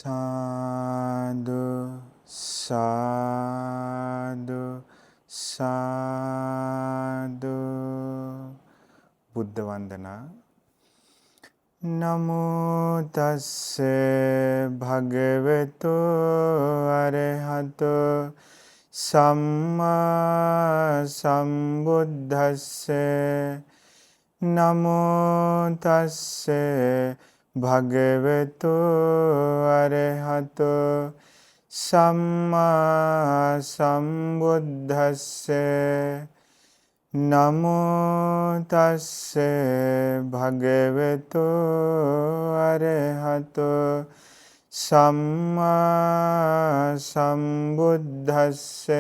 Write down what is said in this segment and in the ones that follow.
සාදු සාදු සාදු බුද්ධ වන්දනා. නමෝ තස්ස භගවතු අරහතෝ සම්මා සම්බුද්දස්ස. නමෝ තස්ස භගවතු අරහතෝ සම්මා සම්බුද්දස්ස. නමෝ තස්ස භගවතු අරහතෝ සම්මා සම්බුද්දස්ස.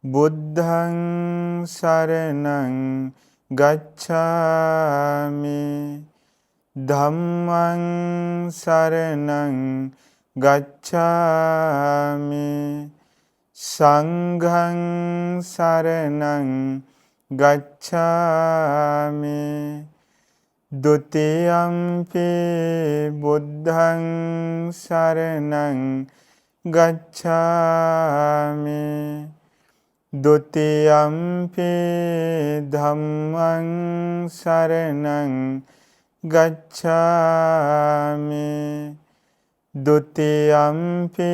බුද්ධං සරණං ගච්ඡාමි ධම්මං සරණං ගච්ඡාමි සංඝං සරණං ගච්ඡාමි ဒ ුතියම්පි බුද්ධං සරණං ගච්ඡාමි ဒ ුතියම්පි ධම්මං සරණං ගච්ඡාමි ဒ ුතියම්පි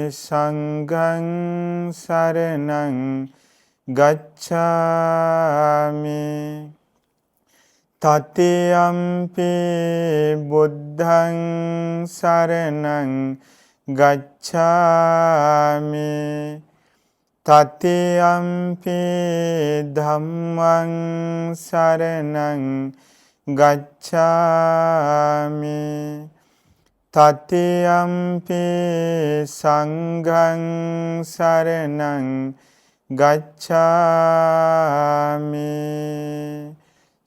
සංඝං සරණං ගච්ඡාමි. තතියම්පි බුද්ධං සරණං ගච්ඡාමි. තතියම්පි ධම්මං සරණං ගච්ඡාමි. තතියම්පි සංඝං සරණං ගච්ඡාමි.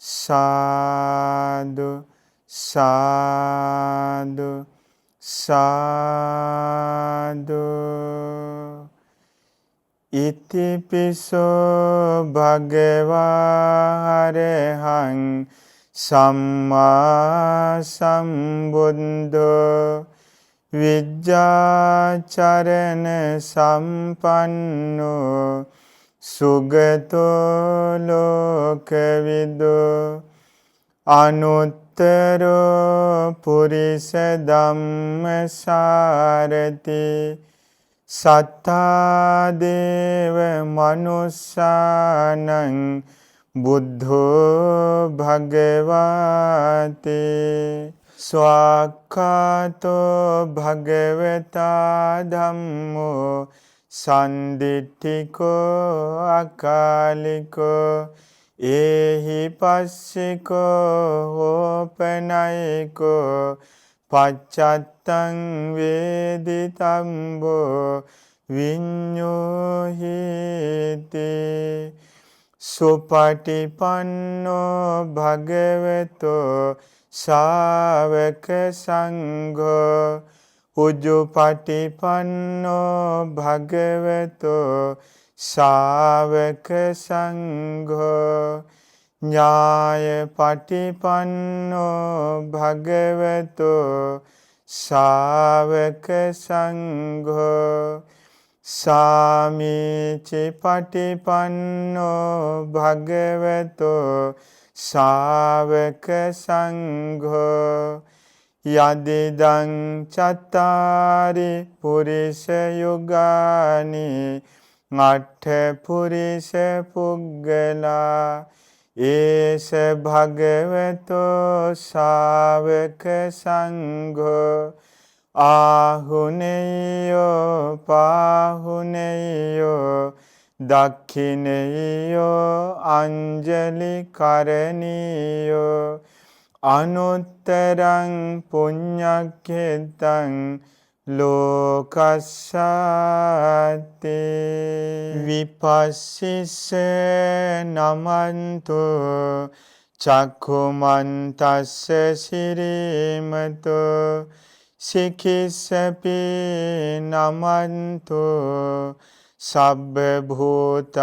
සාදු සාදු සාදු. ඉතිපිසෝ භගවා අරහං සම්මා සම්බුද්ධෝ විජ්ජාචරණ සම්පන්නෝ සුගතෝ ලෝකවිදෝ අනුත්තරෝ පුරිස ධම්මසාරති සත්තා දේව මනුස්සානං බුද්ධෝ භගවති. ස්වාක්ඛාතෝ භගවතා ධම්මෝ සන්දිට්ඨිකෝ අකාලිකෝ ඒහි පස්සිකෝ ඕපනයිකෝ පච්චත්තං වේදිතම්බෝ විඤ්ඤෝහිති. සුපටිපන්නෝ භගවතෝ ශාවක සංඝෝ උජුපටිපන්නෝ භගවතෝ ශාවක සංඝෝ ඥායපටිපන්නෝ භගවතෝ ශාවක සංඝෝ සාමීචි පටිපන්නෝ භගවතෝ ශාවක සංඝෝ යදිදං චත්තාරි පුරිස යුගානි අට්ඨ පුරිස පුග්ගලා ඒස භගවතෝ ශාවක සංඝෝ ආහුනේයෝ පාහුනේයෝ දක්ඛිනේයෝ අංජලි කරණීයෝ අනුත්තරං පුඤ්ඤක්ඛෙත්තං ලෝකස්සාති. විපස්සිස්ස නමන්තෝ චක්ඛුමන්තස්ස සිරීමතෝ සිකිස්සපි නමන්තෝ සබ්බ භූතානුකම්පිනෝ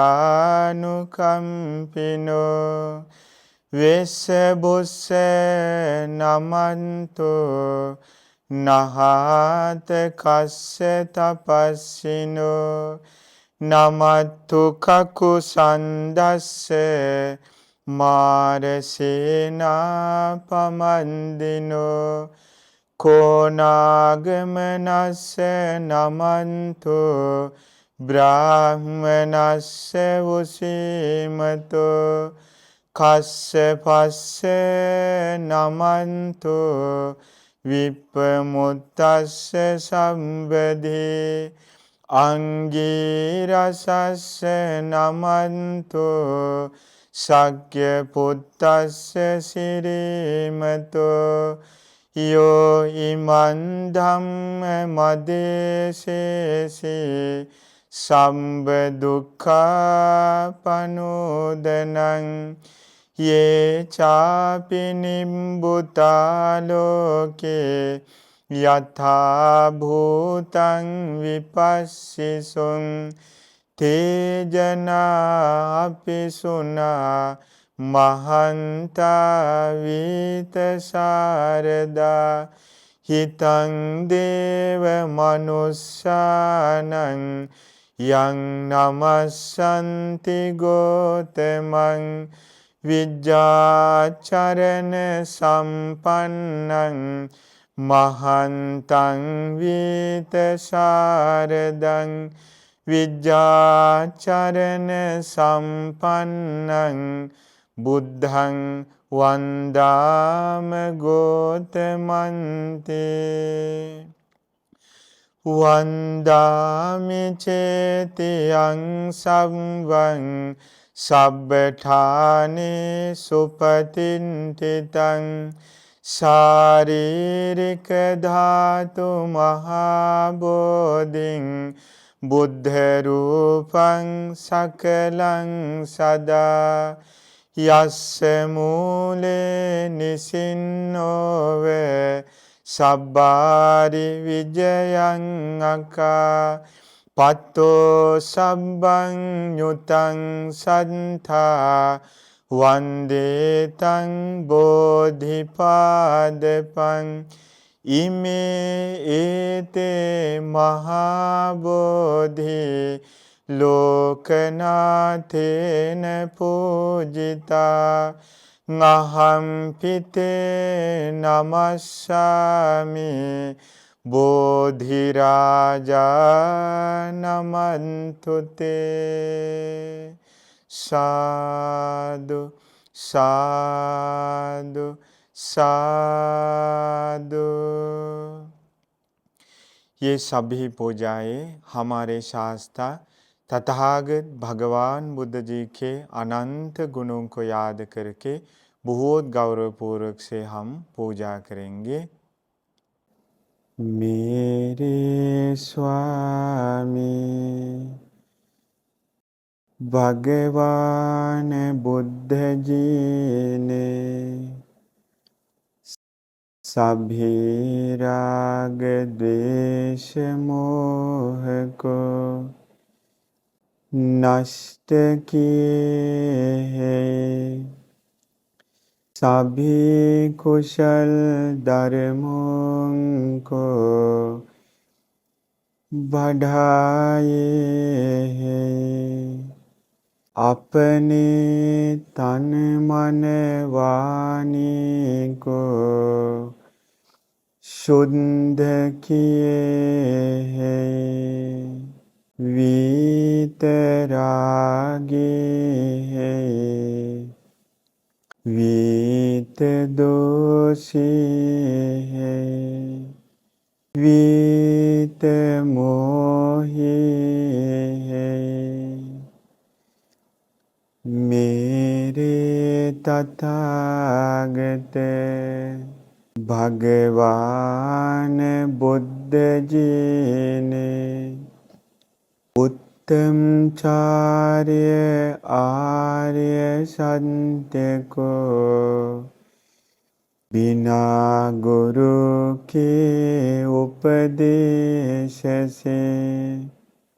වෙස්ස බුස්ස නමන්තෝ නහාත කස්ස තපස්සිනෝ නමත්තු කකු සන්දස්ස මාරසේනා පමන්දිනෝ කෝනාගමනස්ස නමන්තු බ්‍රාහ්මනස්ස උසීමතෝ කස්ස පස්ස නමන්තු විප්පමුත්තස්ස සම්බදී අංගීරසස්ස නමන්තු සග්ග පුත්තස්ස සිරීමතෝ යෝ ඉමන් ධම්ම මදේශේසී සම්බ දුක්ඛා පනෝදනං යේ චාපි නිම්බුතා ලෝකේ යථා භූතං විපස්සිසුං තේජනා අපිසුනා මහන්තා විතසාරදා හිතං දේව මනුස්සානං යං නමස්සන්ති ගෝතමං විජ්ජාචරණ සම්පන්නං මහන්තං විතසාරදං විජ්ජාචරණ සම්පන්නං බුද්ධං වන්දාම ගෝතමන්තේ වන්දාමි චේතියං සම්වං සබ්බඨානේ සුපතින්තිතං ශාරීරික ධාතු මහාබෝධින් බුද්ධ රූපං සකලං සදා යස්ස මූලේ නිසින්නෝව සබ්බාරි විජයං අකා පත්තෝ සබ්බං යුතං සන්තා වන්දේතං බෝධිපාදපං ඉමේ ඒතේ මහාබෝධි ලෝකනාථේන පූජිතා අහං පිතේ නමස්සාමි බෝධිරාජා නමන්තුතේ साधु साधु साधु। ये सभी पूजाएं हमारे शास्त्रा तथागत भगवान बुद्ध जी के अनंत गुणों को याद करके बहुत गौरव पूर्वक से हम पूजा करेंगे। मेरे स्वामी भगवान बुद्ध जी ने सभी राग द्वेष मोह को नष्ट किए हैं, सभी कुशल धर्मों को बढ़ाए हैं, अपने तन मन वाणी को शुद्ध किए हैं, वीतरागी है, वीत दोषी है, वीत मोही है। मेरे तथागत भगवान बुद्ध जी ने उत्तम चार्य आर्य सत्य को बिना गुरु के उपदेश से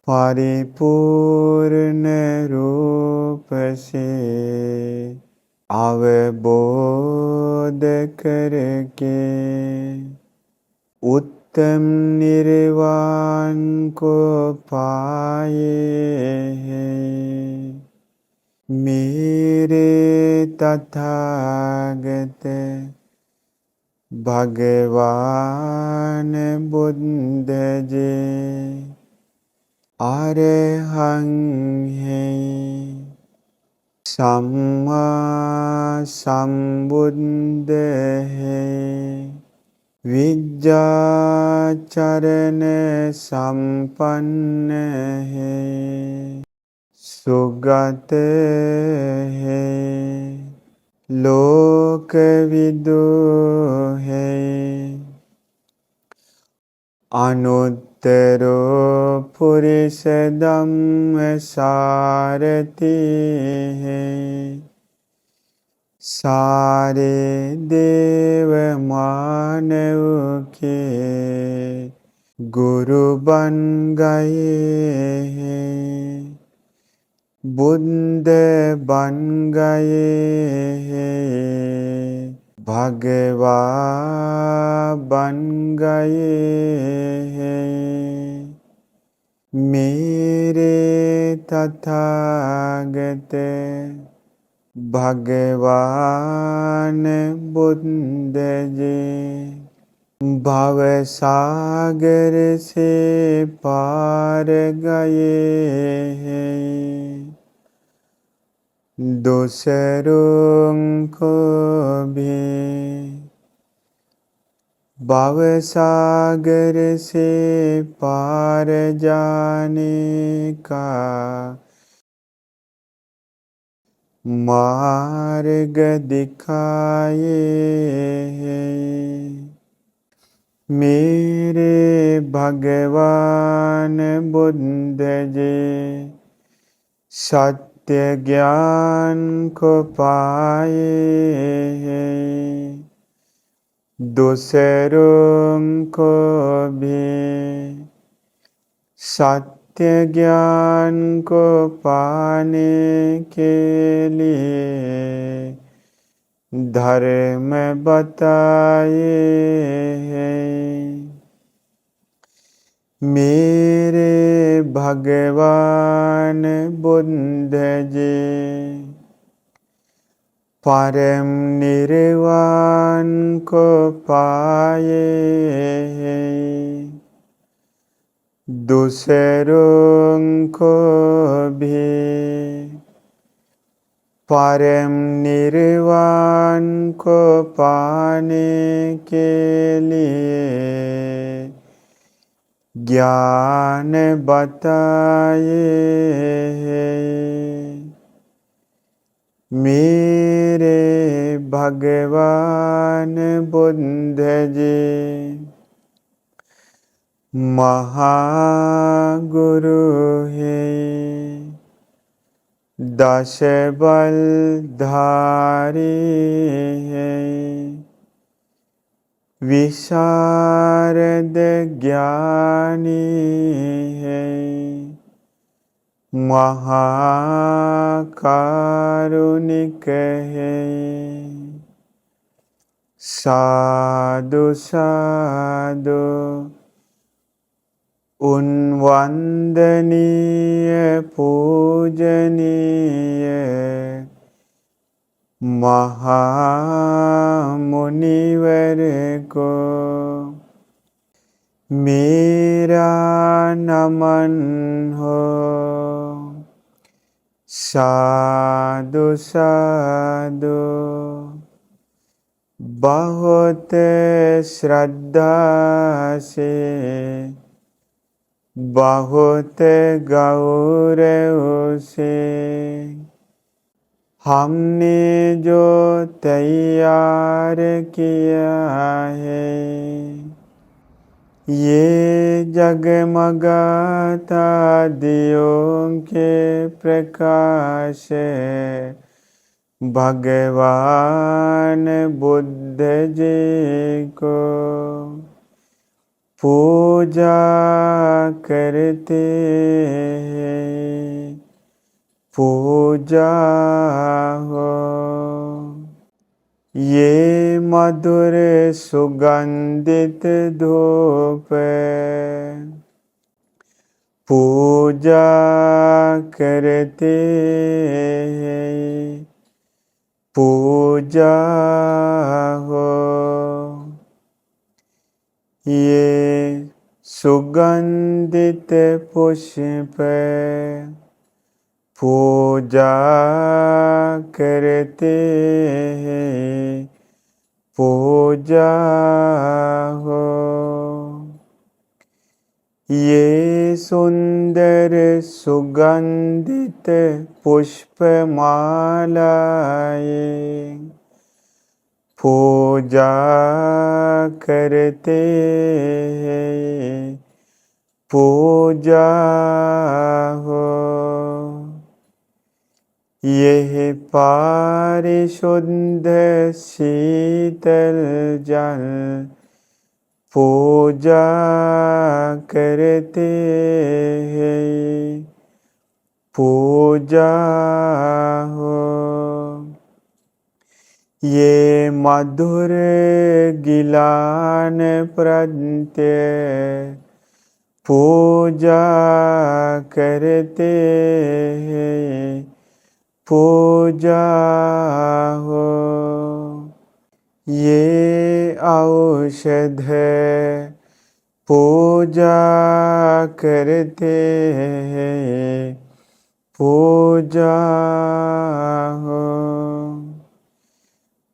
परिपूर्ण रूप से अवबोध करके उत्तम निर्वाण को पाए हैं। मेरे तथागत भगवान बुद्ध जी अरहं हैं। सम्मा संबुद्ध है। विद्याचरण संपन्न है। सुगत है। लोकविदु है। अनुत्तरो पुरुष धम्म सारथि है। सारे देव मानव के गुरु बन गए हैं। बुद्ध बन गए हैं। भगवान बन गए हैं। मेरे तथागत भगवान बुद्ध जी भव सागर से पार गए हैं। दूसरों को भी भव सागर से पार जाने का मार्ग दिखाए हैं। मेरे भगवान बुद्ध जी सत्य ज्ञान को पाए हैं। दूसरों को भी सत्य ज्ञान को पाने के लिए धर्म बताए हैं। मेरे भगवान बुद्ध जी परम निर्वाण को पाए हैं। दूसरों को भी परम निर्वाण को पाने के लिए ज्ञान बताए हैं। मेरे भगवान बुद्ध जी महागुरु हैं। 10 बलधारी हैं। विशारद ज्ञानी हैं। महाकारुणिक हैं। साधु साधु उन वंदनीय पूजनीय महामुनिवर को मेरा नमन हो। साधु साधु बहुत श्रद्धा से बहुत गौरव से हमने जो तैयार किया है ये जगमगाता दियों के प्रकाश भगवान बुद्ध जी को पूजा करते हैं। पूजा हो। ये मधुर सुगंधित धूप पूजा करते हैं, पूजा हो। ये सुगंधित पुष्प पूजा करते हैं, पूजा हो। ये सुंदर सुगंधित पुष्पमालाएं पूजा करते हैं, पूजा हो। यह पारिशुद्ध शीतल जल पूजा करते हैं, पूजा हो। ये मधुर गिलान प्रत्यय पूजा करते हैं, पूजा हो। ये औषध पूजा करते हैं, पूजा हो।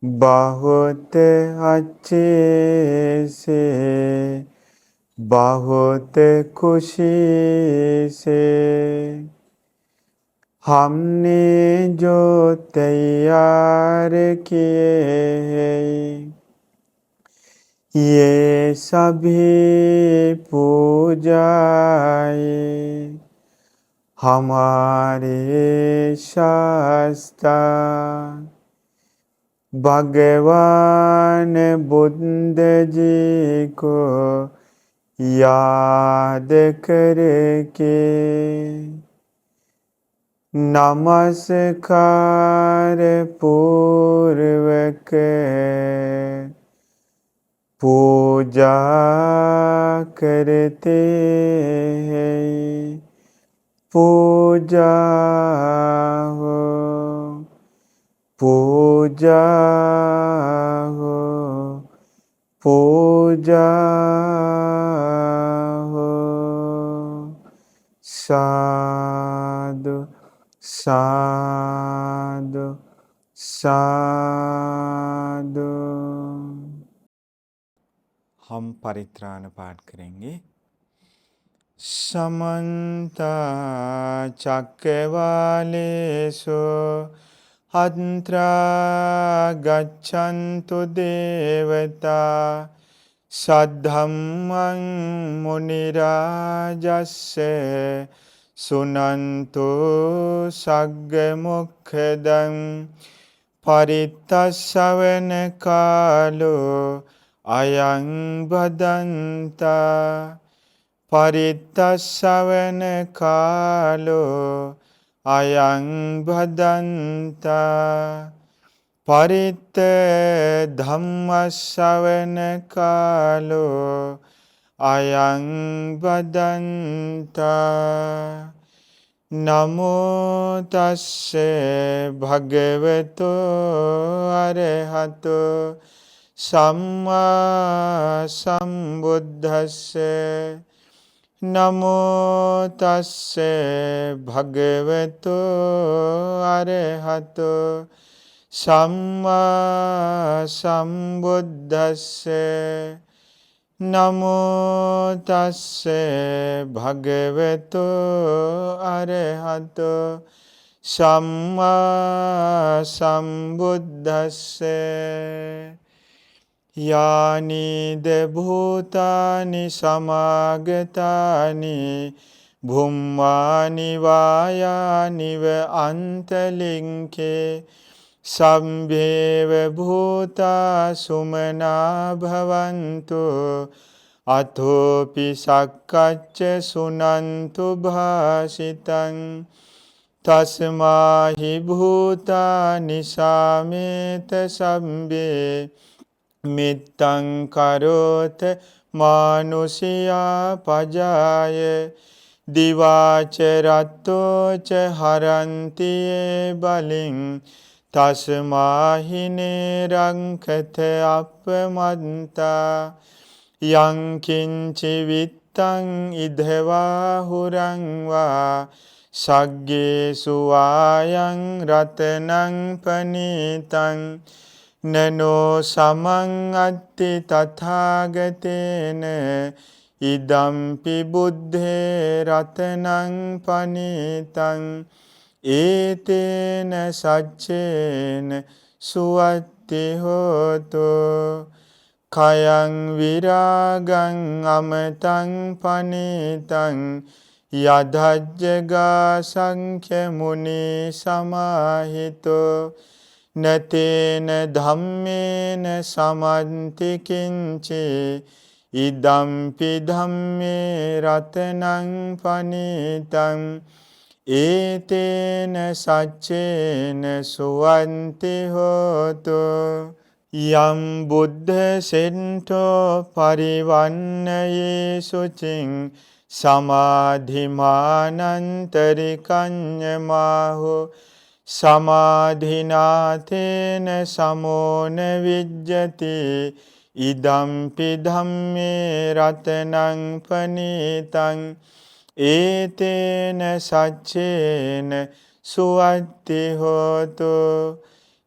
बहुत अच्छे से, बहुत खुशी से हमने जो तैयार किए हैं, ये सभी पूजाएं हमारे शास्त्र भगवान बुद्ध जी को याद करके नमस्कार पूर्वक पूजा करते हैं, पूजा हो, पूजा हो, पूजा हो। साधु साधु साधु। हम परित्राण पाठ करेंगे। समन्ता चक्रवालेषु अत्र गच्छन्तु देवता सद्धम्मं मुनिराजस्य सुनन्तु सग्मुखदं परितश्रवण कालो अयं भदन्ता परितश्रवण कालो अयं भदन्ता परित धम्मश्रवण कालो अयं भदन्ता। नमो तस्से भगवतो अरहतो सम्मा सम्बुद्धस्से। नमो तस्से भगवतो अरहतो सम्मा सम्बुद्धस्से। नमो तस्से भगवतो अरहतो सम्मा सम्बुद्धस्से। यानि भूतानि समागतानि भूमानि वायानि व अन्तलिङ्गे सम्भेव भूता सुमना भवन्तु अथोपि सक्कच्च सुनन्तु भाषितं තස්මාහි භූතානි සාමේත සම්බේ මිත්තං කරෝත මානුෂියා පජාය දිවාච රත්තෝච හරන්තියේ බලින් තස්මාහිනේ රංකත අපමන්තා යංකින්චි විත්තං ඉදවා හුරංවා සග්ගේ සුවායං රතනං පනීතං නනෝ සමං අත්ති තථාගතේන ඉදම්පි බුද්ධේ රතනං පනීතං ඒතේන සච්චේන සුවත්ති හෝතෝ කයං විරාගං අමතං පනීතං යදජ්ජගා සංඛ්‍ය මුනි සමාහිතෝ නතේන ධම්මේන සමන්ති කිංචේ ඉදම්පි ධම්මේ රතනං පනීතං ඒතේන සච්චේන සුවන්ති හෝතෝ යම් බුද්ධ සෙන්ටෝ පරිවන්නයේ සුචින් සමාධිමානන්තරිකඤ්ඤමාහෝ සමාධිනාතේන සමෝන විජ්ජති ඉදම්පි ධම්මේ රතනං පනීතං ඒතේන සච්චේන සුවත්ති හෝතෝ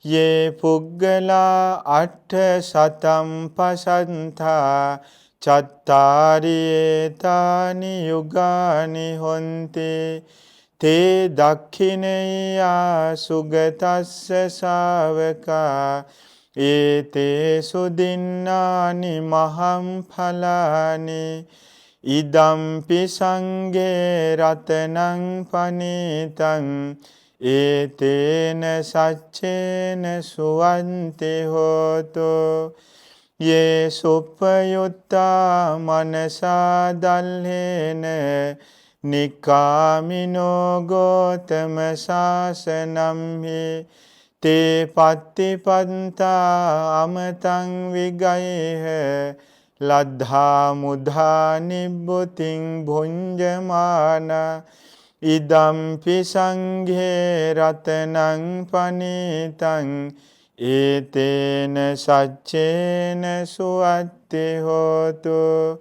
යේ පුග්ගලා අට්ඨ සතම් පසන්තා චත්තාරියේතානි යුගානි හොන්ති තේ දක්ඛිනයා සුගතස්ස ශාවකා ඒතේ සුදින්නානි මහම් ඵලානි ඉදම්පි සංඝේ රතනං පනීතං ඒතේන සච්චේන සුවන්ති හෝතෝ යේ සුප්පයුත්තා මනසා දල්හේන නිකාමිනෝ ගෝතම ශාසනම්හි තේ පත්තිපන්තා අමතං විගයහ ලද්ධා මුධා නිබ්බුතින් භුඤ්ජමාන ඉදම්පි සංඝේ රතනං පනීතං ඒතේන සච්චේන සුවත්ති හෝතු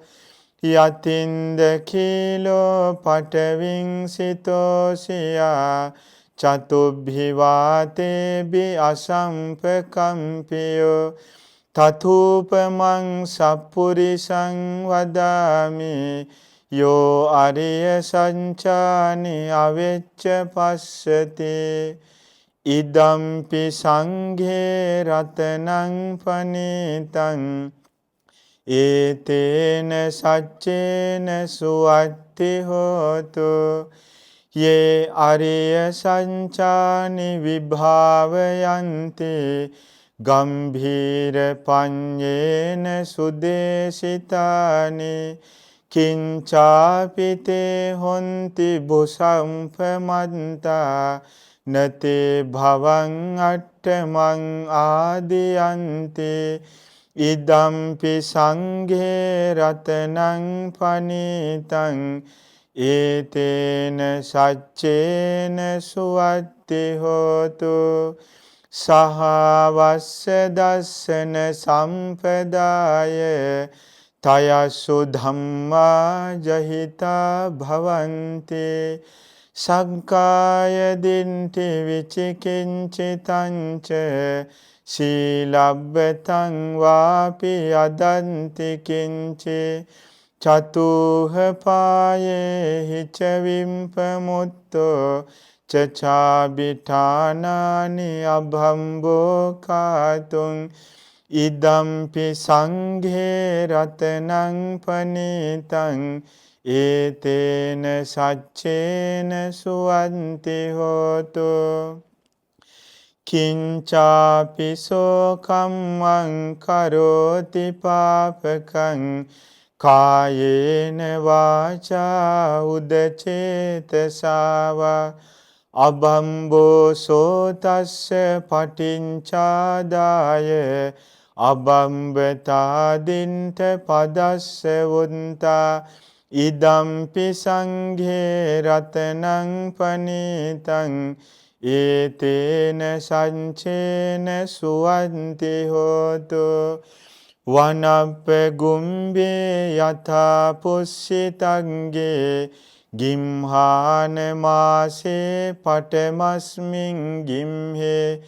යතින්ද කීලෝ පටවින් සිතෝසියා චතුබ්බිවාතේබි අසම්පකම්පියෝ තථූපමං සප්පුරිසං වදාමි යෝ අරිය සංචානි අවෙච්ච පස්සති ඉදම්පි සංඝේ රතනං පනීතං ඒතේන සච්චේන සුවත්ති හෝතු යේ අරිය සංචානි විභාවයන්ති ගම්භීර පඤ්ඤේන සුදේශිතානි කිංචාපිතේ හොන්ති බුසම්පමන්තා නතේ භවං අට්ඨමං ආදියන්ති ඉදම්පි සංඝේ රතනං පනීතං ඒතේන සච්චේන සුවත්ති හෝතු සහවස්ස දස්සන සම්පදාය තයසු ධම්මා ජහිතා භවන්ති සංකාය දින්ති විචිකිංචිතංච සීලබ්බතං වාපි අදන්ති කිංචි චතුහ පායේ හිච විම්පමුත්තෝ චචාබිඨානානි අභම්බෝ කාතුං ඉදම්පි සංඝේ රතනං පනීතං ඒතේන සච්චේන සුවන්ති හෝතු කිංචාපිසෝ කම්මං කරෝති පාපකං කායේන වාචා උදචේතසාවා අබම්බෝ සෝතස්ස පටිංචාදාය අබම්බතාදින්ට පදස්ස වුන්තා ඉදම්පි සංඝේ රතනං පනීතං ඒතේන සංචේන සුවන්ති හෝතු වනප්ප ගුම්බේ යථා පුස්සිතංගේ ගිම්හාන මාසේ පටමස්මින් ගිම්හේ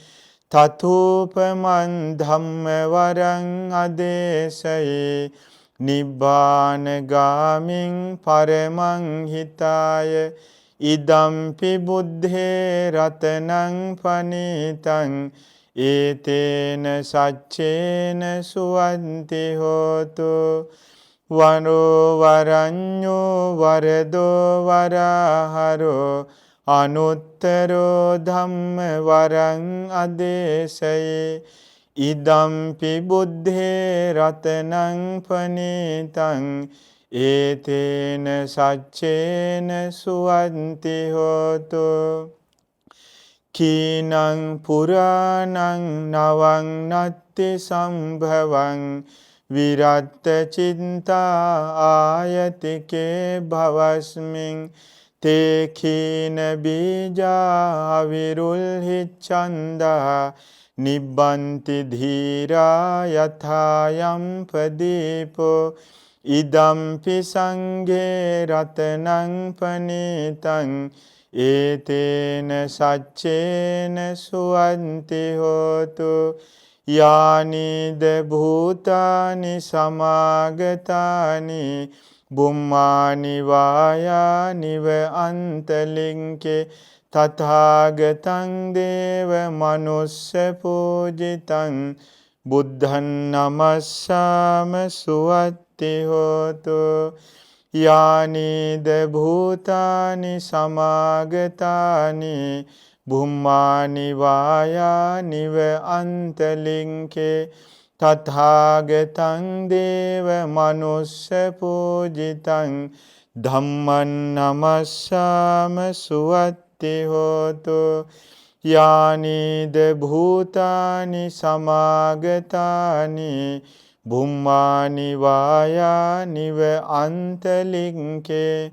තතූපමන් ධම්ම වරං අදේශයේ නිබ්බාන ගාමින් පරමං හිතාය ඉදම්පි බුද්ධේ රතනං පනීතං ඒතේන සච්චේන සුවන්ති හෝතු වරෝ වරඤ්ඤෝ වරදෝ වරහරෝ අනුත්තරෝ ධම්ම වරං අදේශයේ ඉදම්පි බුද්ධේ රතනං පනීතං ඒතේන සච්චේන සුවන්ති හෝතු කීනං පුරාණං නවං නත්ති සම්භවං විරත්ත චින්තා ආයතිකේ භවස්මින් තේ කීන බීජා විරුල්හි ඡන්දා නිබ්බන්ති ධීරා යථායම් පදීපෝ ඉදම්පි සංඝේ රතනං පනීතං ඒතේන සච්චේන සුවන්ති හෝතු යානිද භූතානි සමාගතානි බුම්මානි වායානිව අන්තලින්කේ තථාගතං දේව මනුස්ස පූජිතං බුද්ධං නමස්සාම සුවත්ති හෝතු යානිද භූතානි සමාගතානි බුම්මානි වායානිව අන්තලින්කේ තථාගතං දේව මනුස්ස පූජිතං ධම්මං නමස්සාම සුවත්ති හෝතු යානිද භූතානි සමාගතානි බුම්මානි වායානිව අන්තලින්කේ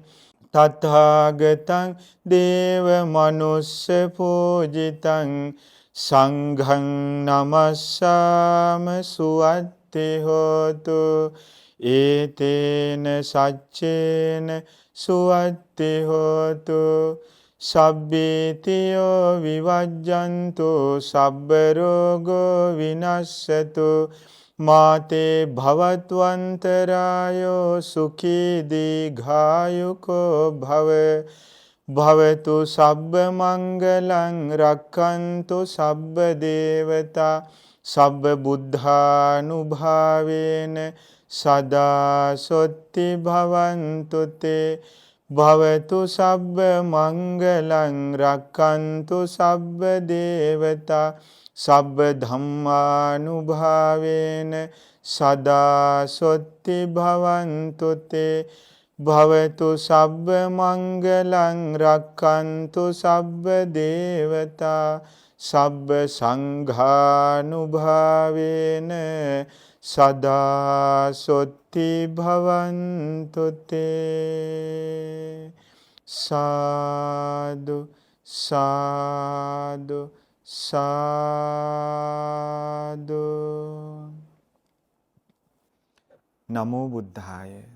තථාගතං දේව මනුස්ස පූජිතං සංඝං නමස්සාම සුවත්ති හෝතු ඒතේන සච්චේන සුවත්ති හෝතු සබ්බීතියෝ විවජ්ජන්තු සබ්බ රෝගෝ විනස්සතු මාතේ භවත්වන්තරායෝ සුඛී දීඝායුකෝ භව භවතු සබ්බ මංගලං රක්ඛන්තු සබ්බ දේවතා සබ්බ බුද්ධානුභාවේන සදා සොත්ති භවන්තු තේ භවතු සබ්බ මංගලං රක්ඛන්තු සබ්බ දේවතා සබ්බ ධම්මානුභාවේන සදා සොත්ති භවන්තු තේ භවතු සබ්බ මංගලං රක්ඛන්තු සබ්බ දේවතා සබ්බ සංඝානුභාවේන සදා සොත්ති භවන්තු තේ සාදු සාදු සාදු නමෝ බුද්ධාය